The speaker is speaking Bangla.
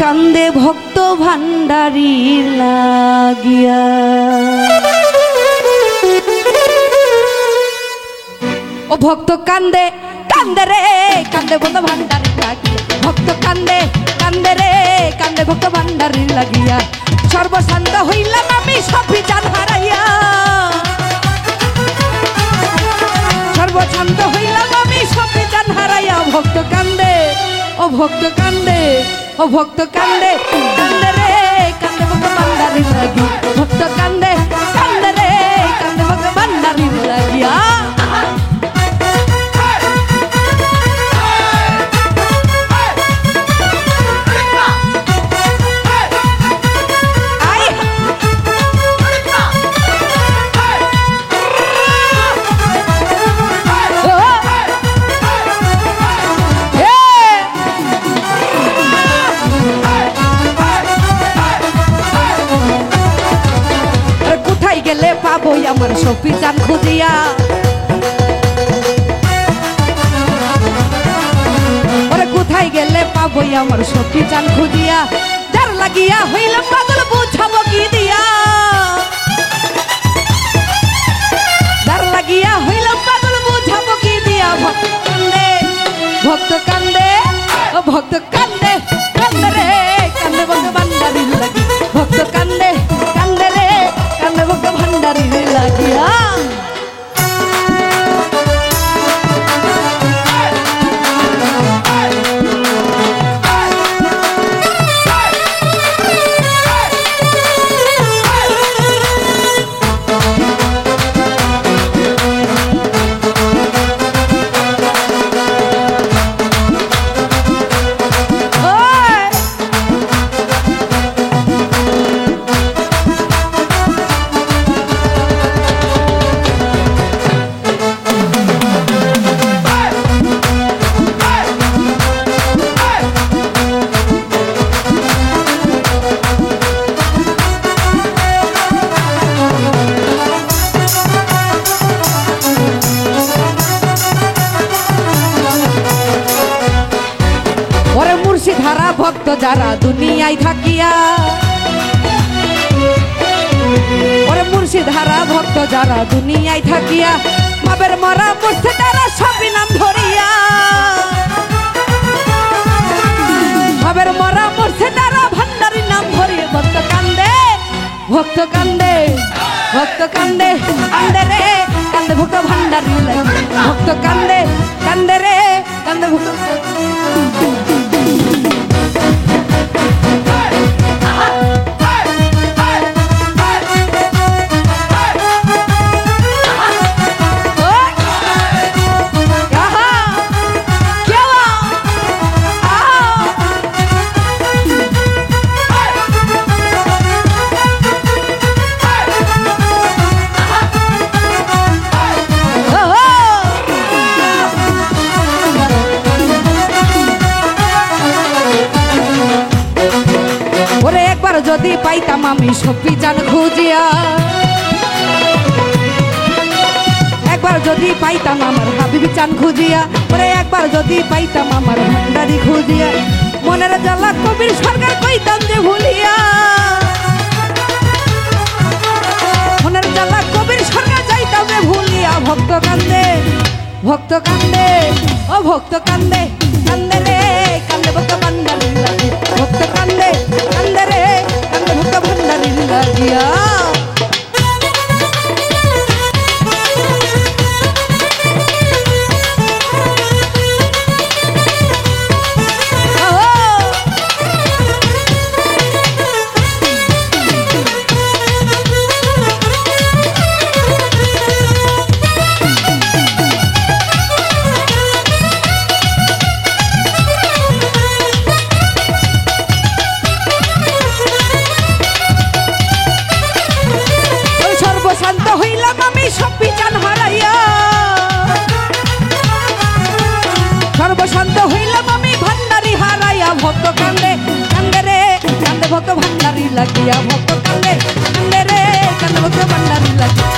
কান্দে ভক্ত ভান্ডারী লাগিয়া। ও ভক্ত কান্দে কান্দে রে কান্দে ভক্ত ভান্ডারী লাগিয়া। ভক্ত কান্দে কান্দে রে কান্দে ভক্ত ভান্ডারী লাগিয়া। সর্বশান্ত হইলাম আমি সবই জান হারাইয়া। সর্বশান্ত হইলাম আমি সবই জান হারাইয়া। ভক্ত কান্দে ও ভক্ত কান্দে ও ভক্ত কান্দে কান্দে রে কান্দে ভক্ত ভান্ডারী লাগি। ভক্ত কান্দে কান্দে রে কান্দে ভক্ত ভান্ডারী লাগিয়া। গেলে পাবো আমার সফি চান খুঁজিয়া। ওরে কোথায় গেলে পাবো আমার সফি চান খুঁজিয়া। যার লাগিয়া হইলাম পাগল বুঝাবো কি দিয়া। যার লাগিয়া হইলাম পাগল বুঝাবো কি দিয়া। ভক্ত কান্দে ভক্ত কান্দে ও ভক্ত কান্দে কান্দে রে কান্দে ভক্ত ভান্ডারী লাগি। ভক্ত কান্দে কান্দে রে কান্দে ভক্ত ভান্ডারী লাগিয়া। ধারা ভক্ত যারা দুনিয়ায় থাকিয়া। ওরে মুর্শিদ ধারা ভক্ত যারা দুনিয়ায় থাকিয়া। মাবের মরা মুর্শিদ তারা সবই নাম ধরিয়া। মাবের মরা মুর্শিদ তারা ভান্ডারী নাম ধরিয়া। ভক্ত কান্দে ভক্ত কান্দে ভক্ত কান্দে কান্দে রে কান্দে ভক্ত ভান্ডারী লাগে। ভক্ত কান্দে কান্দে রে কান্দে ভক্ত যদি পাইতাম আমি সফি চান খুঁজিয়া। একবার যদি পাইতাম আমার হাবিব চান খুঁজিয়া। ওরে একবার যদি পাইতাম আমার ভান্ডারী খুঁজিয়া। মনের জ্বালা কবির সরকার কইতাম যে ভুলিয়া। মনের জ্বালা কবির সরকার যাইতাম যে ভুলিয়া। ভক্ত কান্দে ভক্ত কান্দে ও ভক্ত কান্দে কান্দে রে কান্দে ভক্ত ভান্ডারী লাগে। ভক্ত কান্দে কান্দে রে কান্দে ভক্ত ভান্ডারী লাগিয়া। সর্বশান্ত হইলাম আমি ভান্ডারী হারাইয়া। ভক্ত কান্দে কান্দে রে কান্দে ভক্ত ভান্ডারী লাগিয়া। ভক্ত কান্দে কান্দে রে কান্দে ভক্ত ভান্ডারী লাগিয়া।